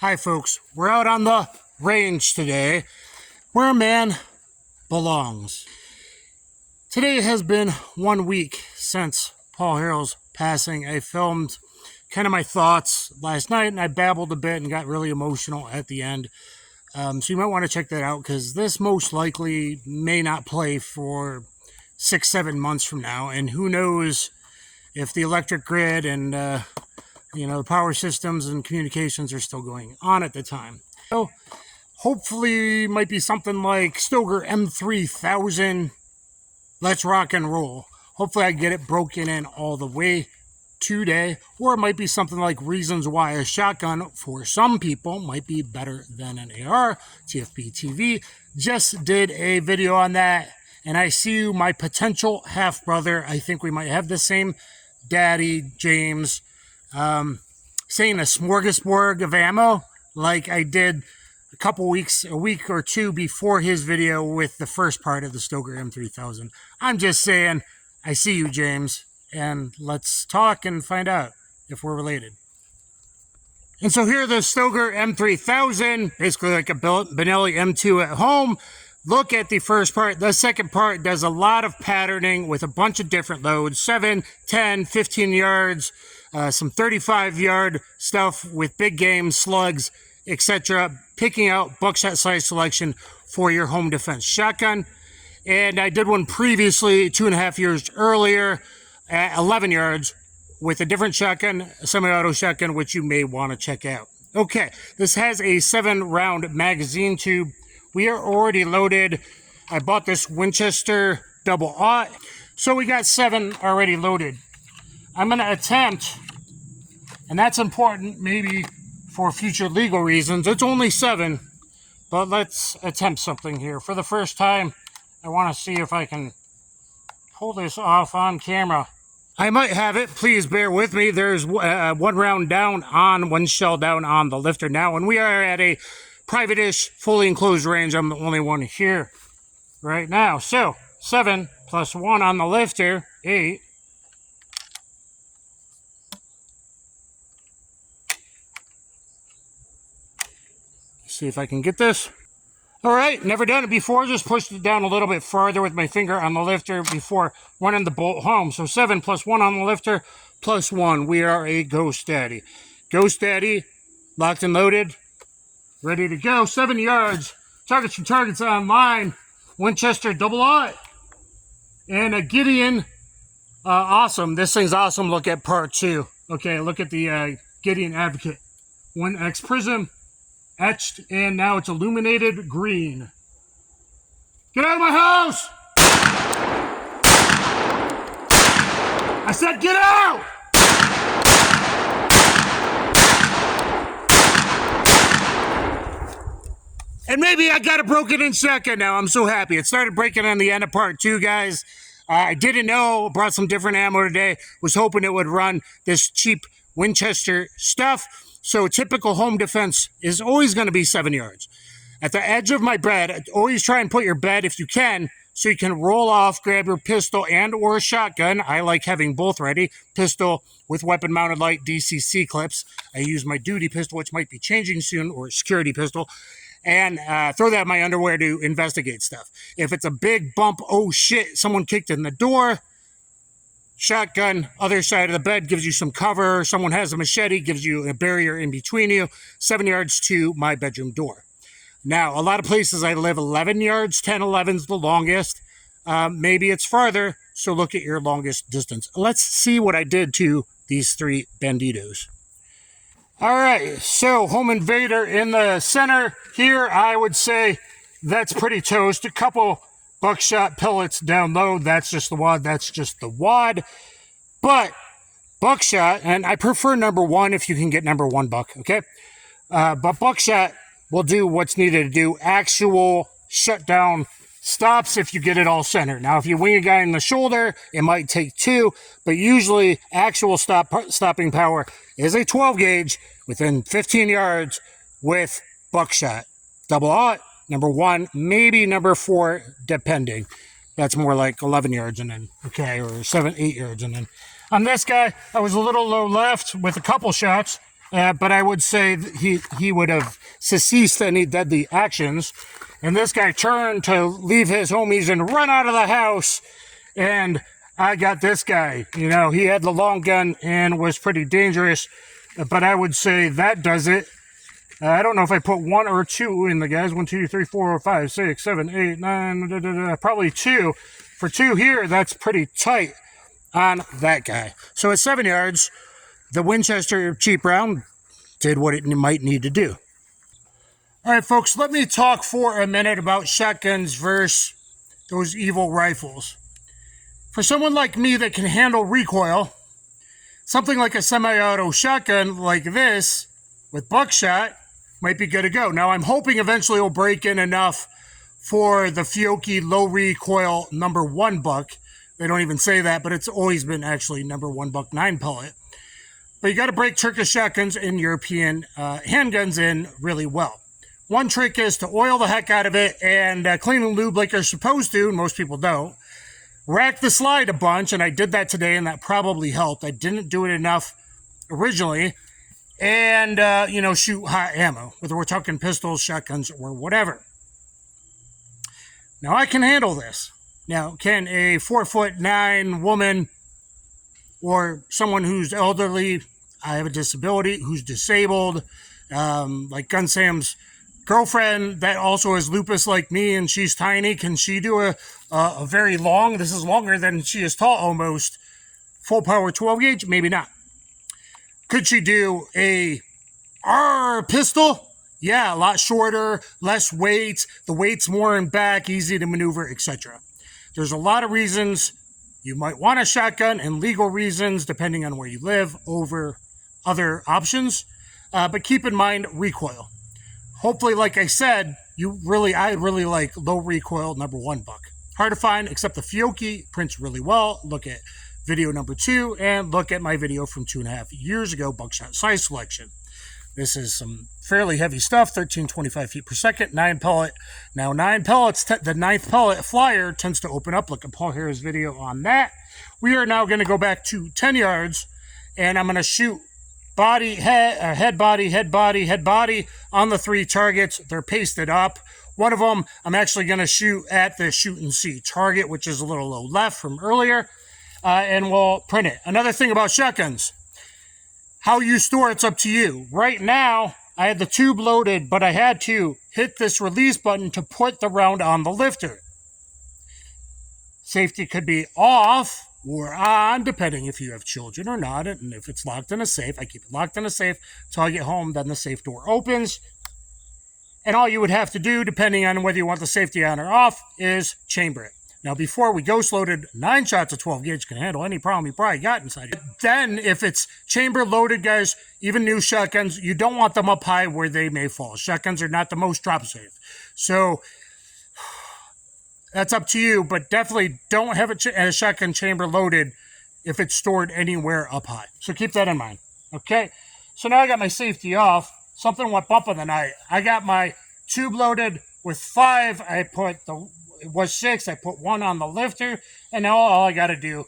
Hi folks, we're out on the range today, where a man belongs. Today has been 1 week since Paul Harrell's passing. I filmed kind of my thoughts last night and I babbled a bit and got really emotional at the end. So you might want to check that out because this most likely may not play for 6-7 months from now. And who knows if the electric grid and the power systems and communications are still going on at the time. So hopefully might be something like Stoeger M3000, let's rock and roll. Hopefully I get it broken in all the way today, or it might be something like reasons why a shotgun for some people might be better than an AR. TFP TV just did a video on that, and I see you, my potential half-brother. I think we might have the same daddy, James, saying a smorgasbord of ammo like I did a week or two before his video with the first part of the Stoeger M3000. I'm just saying, I see you, James, and let's talk and find out if we're related. And so here, the Stoeger M3000, basically like a Benelli M2 at home. Look at the first part. The second part does a lot of patterning with a bunch of different loads, 7, 10, 15 yards, some 35-yard stuff with big game, slugs, etc. Picking out buckshot size selection for your home defense shotgun. And I did one previously, 2.5 years earlier, at 11 yards with a different shotgun, a semi-auto shotgun, which you may want to check out. Okay, this has a 7-round magazine tube. We are already loaded. I bought this Winchester double-aught, so we got 7 already loaded. I'm going to attempt, and that's important maybe for future legal reasons. It's only 7, but let's attempt something here. For the first time, I want to see if I can pull this off on camera. I might have it. Please bear with me. There's one shell down on the lifter now, and we are at a private-ish, fully enclosed range. I'm the only one here right now. So, 7 plus 1 on the lifter, 8. See if I can get this. All right, never done it before. Just pushed it down a little bit farther with my finger on the lifter before running the bolt home. So 7 plus 1 on the lifter, plus 1. We are a Ghost Daddy. Ghost Daddy, locked and loaded, ready to go. 7 yards. Targets from Targets Online. Winchester double-aught. And a Gideon. Awesome. This thing's awesome. Look at part 2. Okay, look at the Gideon Advocate. 1X Prism. Etched, and now it's illuminated green. Get out of my house! I said get out! And maybe I got it broken in shotgun now. I'm so happy. It started breaking on the end of part 2, guys. I didn't know. Brought some different ammo today. Was hoping it would run this cheap Winchester stuff. So typical home defense is always going to be 7 yards. At the edge of my bed, always try and put your bed, if you can, so you can roll off, grab your pistol and or shotgun. I like having both ready. Pistol with weapon-mounted light DCC clips. I use my duty pistol, which might be changing soon, or security pistol, and throw that in my underwear to investigate stuff. If it's a big bump, oh shit, someone kicked in the door, shotgun, other side of the bed, gives you some cover. Someone has a machete, gives you a barrier in between you. 7 yards to my bedroom door. Now, a lot of places I live 11 yards, 10, 11's the longest. Maybe it's farther, so look at your longest distance. Let's see what I did to these 3 banditos. All right, so home invader in the center here. I would say that's pretty toast. A couple buckshot pellets down low. That's just the wad. That's just the wad. But buckshot, and I prefer number 1 if you can get number 1 buck, okay? But buckshot will do what's needed to do. Actual shutdown stops if you get it all centered. Now, if you wing a guy in the shoulder, it might take 2, but usually actual stopping power is a 12 gauge within 15 yards with buckshot. Double-aught. Number 1, maybe number 4, depending. That's more like 11 yards and then, okay, or 7, 8 yards and then. On this guy, I was a little low left with a couple shots. but I would say he would have ceased any deadly actions. And this guy turned to leave his homies and run out of the house. And I got this guy. You know, he had the long gun and was pretty dangerous. But I would say that does it. I don't know if I put 1 or 2 in the guys. 1, 2, 3, 4, 5, 6, 7, 8, 9, probably 2. For 2 here, that's pretty tight on that guy. So at 7 yards, the Winchester cheap round did what it might need to do. All right, folks, let me talk for a minute about shotguns versus those evil rifles. For someone like me that can handle recoil, something like a semi-auto shotgun like this with buckshot might be good to go. Now, I'm hoping eventually it'll break in enough for the Fiocchi low recoil #1 buck. They don't even say that, but it's always been actually #1 buck 9 pellet. But you got to break Turkish shotguns and European handguns in really well. One trick is to oil the heck out of it and clean and lube like you're supposed to, and most people don't. Rack the slide a bunch, and I did that today, and that probably helped. I didn't do it enough originally. And, shoot hot ammo, whether we're talking pistols, shotguns, or whatever. Now, I can handle this. Now, can a 4'9" woman or someone who's elderly, I have a disability, who's disabled, like Gun Sam's girlfriend that also has lupus like me and she's tiny, can she do a very long, this is longer than she is tall almost, full power 12 gauge? Maybe not. Could she do a pistol? Yeah, a lot shorter, less weight, the weight's more in back, easy to maneuver, etc. There's a lot of reasons you might want a shotgun and legal reasons, depending on where you live, over other options. But keep in mind recoil. Hopefully, like I said, I really like low recoil #1 buck. Hard to find, except the Fiocchi prints really well. Look at video #2 and look at my video from 2.5 years ago, buckshot size selection. This is some fairly heavy stuff, 1325 feet per second, 9 pellet. Now 9 pellets, the 9th pellet flyer tends to open up. Look at Paul Harris' video on that. We are now going to go back to 10 yards and I'm going to shoot body, head, body on the 3 targets. They're pasted up. One of them, I'm actually going to shoot at the shoot and see target, which is a little low left from earlier, and we'll print it. Another thing about shotguns, how you store it's up to you. Right now, I had the tube loaded, but I had to hit this release button to put the round on the lifter. Safety could be off or on, depending if you have children or not, and if it's locked in a safe. I keep it locked in a safe until I get home, then the safe door opens. And all you would have to do, depending on whether you want the safety on or off, is chamber it. Now, before we ghost loaded, 9 shots of 12 gauge can handle any problem you probably got inside it. Then, if it's chamber loaded, guys, even new shotguns, you don't want them up high where they may fall. Shotguns are not the most drop safe. So, that's up to you, but definitely don't have a shotgun chamber loaded if it's stored anywhere up high. So keep that in mind. Okay, so now I got my safety off. Something went bump in the night. I got my tube loaded with 5. It was 6. I put 1 on the lifter, and now all I got to do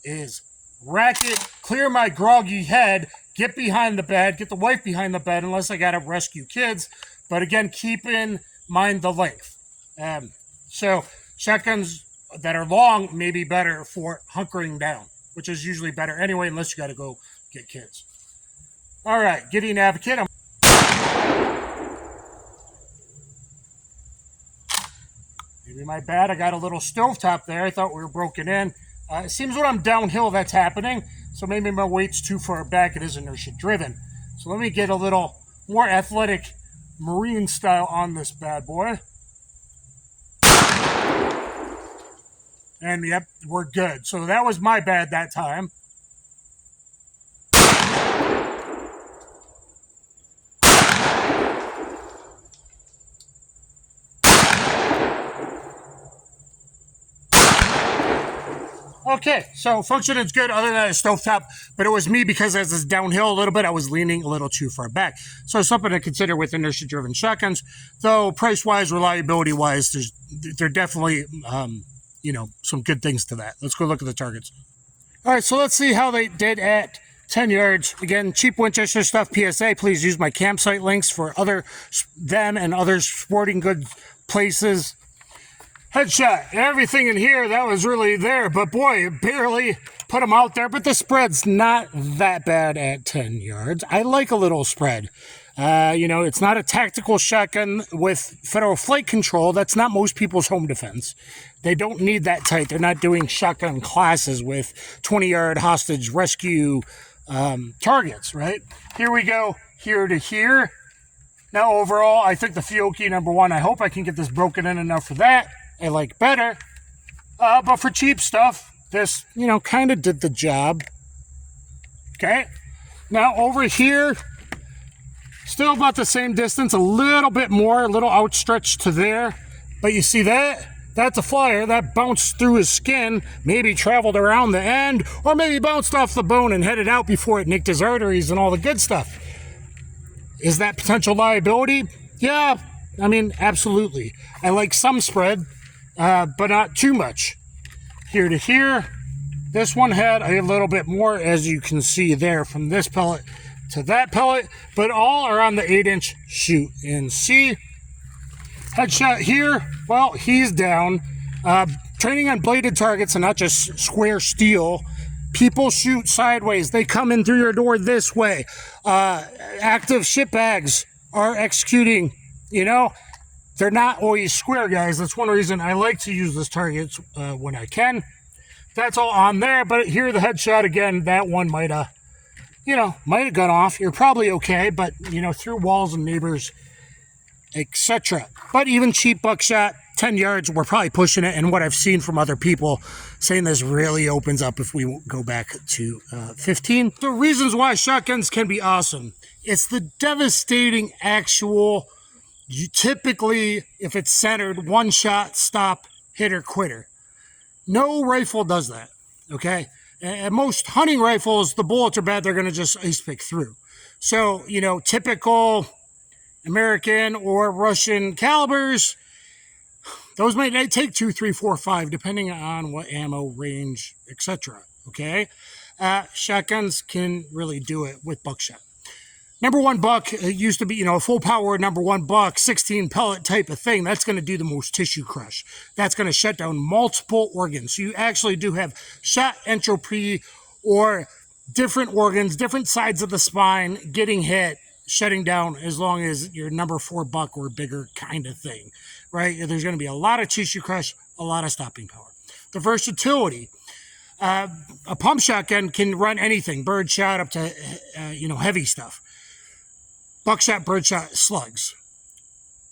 is rack it, clear my groggy head, get behind the bed, get the wife behind the bed, unless I got to rescue kids. But again, keep in mind the length. So shotguns that are long may be better for hunkering down, which is usually better anyway, unless you got to go get kids. All right, Gideon Advocate. Maybe my bad. I got a little stovetop there. I thought we were broken in. It seems when I'm downhill that's happening, so maybe my weight's too far back. It is inertia driven. So let me get a little more athletic Marine style on this bad boy. And yep, we're good. So that was my bad that time. Okay, so function is good other than a stovetop, but it was me because as it's downhill a little bit, I was leaning a little too far back. So something to consider with inertia-driven shotguns, though price-wise, reliability-wise, there definitely, some good things to that. Let's go look at the targets. All right, so let's see how they did at 10 yards. Again, cheap Winchester stuff, PSA. Please use my campsite links for them and other sporting goods places. Headshot. Everything in here that was really there, but boy, barely put them out there. But the spread's not that bad at 10 yards. I like a little spread. It's not a tactical shotgun with federal flight control. That's not most people's home defense. They don't need that tight. They're not doing shotgun classes with 20-yard hostage rescue targets, right? Here we go, here to here. Now, overall, I think the Fiocchi #1, I hope I can get this broken in enough for that. I like better. But for cheap stuff, this, kind of did the job. Okay. Now, over here, still about the same distance, a little bit more, a little outstretched to there. But you see that? That's a flyer that bounced through his skin, maybe traveled around the end, or maybe bounced off the bone and headed out before it nicked his arteries and all the good stuff. Is that potential liability? Yeah, absolutely. I like some spread, but not too much. Here to here, this one had a little bit more, as you can see there, from this pellet to that pellet, but all are on the 8-inch shoot. And see, headshot here, well, he's down. Training on bladed targets and not just square steel. People shoot sideways. They come in through your door this way. Active ship bags are executing, They're not always square, guys. That's one reason I like to use those targets when I can. That's all on there, but here the headshot again, that one might have gone off. You're probably okay, but, through walls and neighbors, etc. But even cheap buckshot, 10 yards, we're probably pushing it. And what I've seen from other people saying this really opens up if we go back to 15. The reasons why shotguns can be awesome. It's the devastating actual, typically, if it's centered, one shot, stop, hitter, quitter. No rifle does that, okay? And most hunting rifles, the bullets are bad. They're going to just ice pick through. So, typical American or Russian calibers, those might take 2, 3, 4, 5, depending on what ammo, range, etc. Okay? Shotguns can really do it with buckshot. #1 buck, it used to be, a full power #1 buck, 16 pellet type of thing. That's going to do the most tissue crush. That's going to shut down multiple organs. So you actually do have shot entropy or different organs, different sides of the spine getting hit, shutting down as long as you're #4 buck or bigger kind of thing, right? There's going to be a lot of tissue crush, a lot of stopping power. The versatility. A pump shotgun can run anything, birdshot up to, heavy stuff. Buckshot, birdshot, slugs.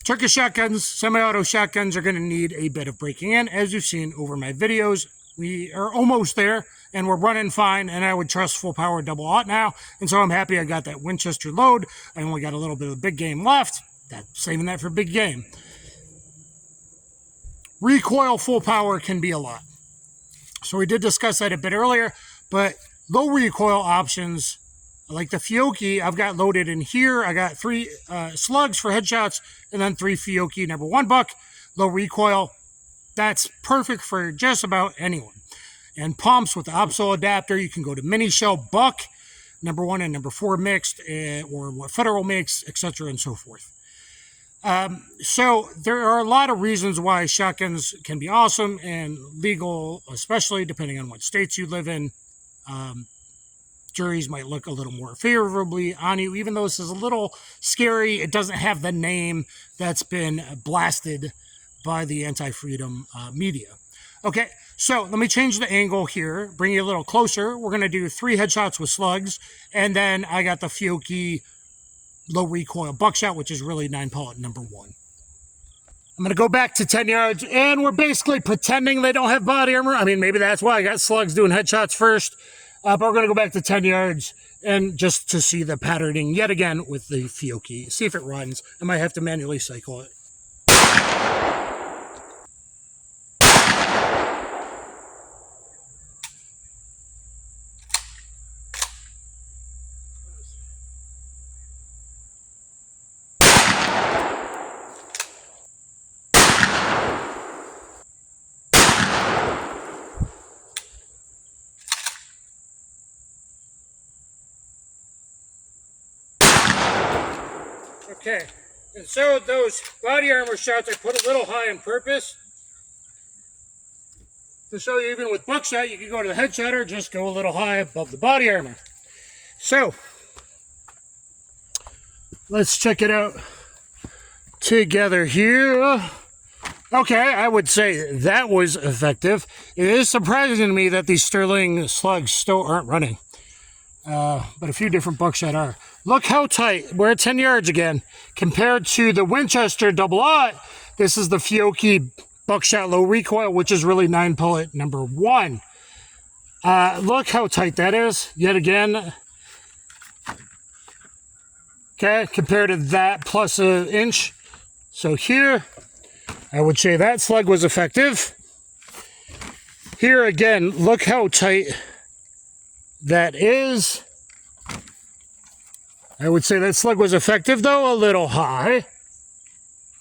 Turkish shotguns, semi-auto shotguns are going to need a bit of breaking in. As you've seen over my videos, we are almost there, and we're running fine, and I would trust full power double aught now, and so I'm happy I got that Winchester load. I only got a little bit of big game left. Saving that for big game. Recoil full power can be a lot. So we did discuss that a bit earlier, but low recoil options, like the Fiocchi, I've got loaded in here. I got 3 slugs for headshots and then 3 Fiocchi #1 buck. Low recoil, that's perfect for just about anyone. And pumps with the OPSO adapter, you can go to mini shell buck, #1 and #4 mixed, or what federal mix, etc. and so forth. So there are a lot of reasons why shotguns can be awesome and legal, especially depending on what states you live in. Juries might look a little more favorably on you, even though this is a little scary. It doesn't have the name that's been blasted by the anti-freedom media. Okay, so let me change the angle here, bring you a little closer. We're going to do 3 headshots with slugs, and then I got the Fiocchi low recoil buckshot, which is really 9 pellet #1. I'm going to go back to 10 yards, and we're basically pretending they don't have body armor. Maybe that's why I got slugs doing headshots first. But we're going to go back to 10 yards and just to see the patterning yet again with the Fiocchi. See if it runs. I might have to manually cycle it. Okay, and so those body armor shots I put a little high on purpose to show you even with buckshot you can go to the headshot or just go a little high above the body armor. So let's check it out together here. Okay, I would say that was effective. It is surprising to me that these Sterling slugs still aren't running. But a few different buckshot are. Look how tight. We're at 10 yards again. Compared to the Winchester double-aught, this is the Fiocchi buckshot low recoil, which is really 9-pellet number 1. Look how tight that is. Yet again. Okay, compared to that plus an inch. So here, I would say that slug was effective. Here again, look how tight that is. I would say that slug was effective, though a little high.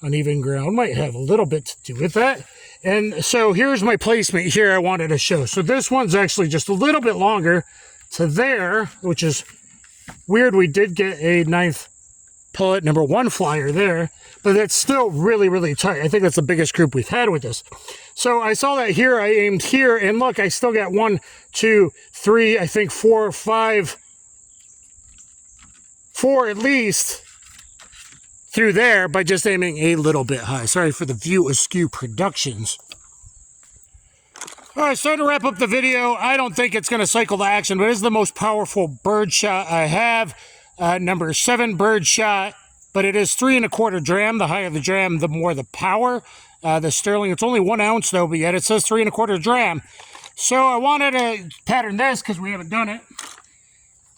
Uneven ground might have a little bit to do with that. And so here's my placement here I wanted to show. So this one's actually just a little bit longer to there, which is weird. We did get a 9th pellet number 1 flyer there, but that's still really, really tight. I think that's the biggest group we've had with this. So I saw that here, I aimed here, and look, I still got 1, 2, 3, I think 4, 5, 4 at least through there by just aiming a little bit high. Sorry for the View Askew Productions. All right, so to wrap up the video, I don't think it's going to cycle to action, but it is the most powerful birdshot I have. Number 7 birdshot, but it is 3 1/4 dram. The higher the dram, the more the power. The Sterling, it's only 1 ounce though, but yet it says 3 1/4 dram. So I wanted to pattern this because we haven't done it.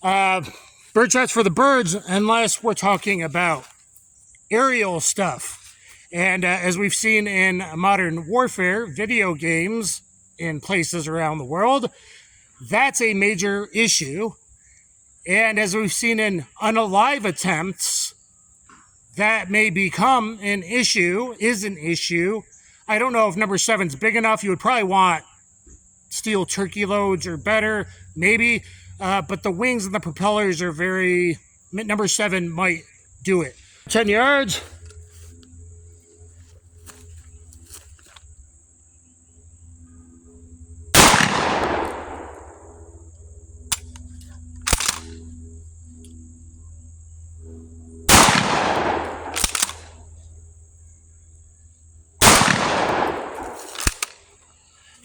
Birdshots for the birds, unless we're talking about aerial stuff. And as we've seen in modern warfare, video games in places around the world, that's a major issue. And as we've seen in unalive attempts, that may become an issue, is an issue. I don't know if number 7's big enough. You would probably want steel turkey loads or better, maybe. But the wings and the propellers are very... Number 7 might do it. 10 yards.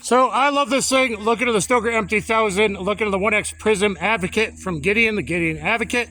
So I love this thing. Looking at the Stoeger M3000, looking at the 1X Prism Advocate from Gideon, the Gideon Advocate.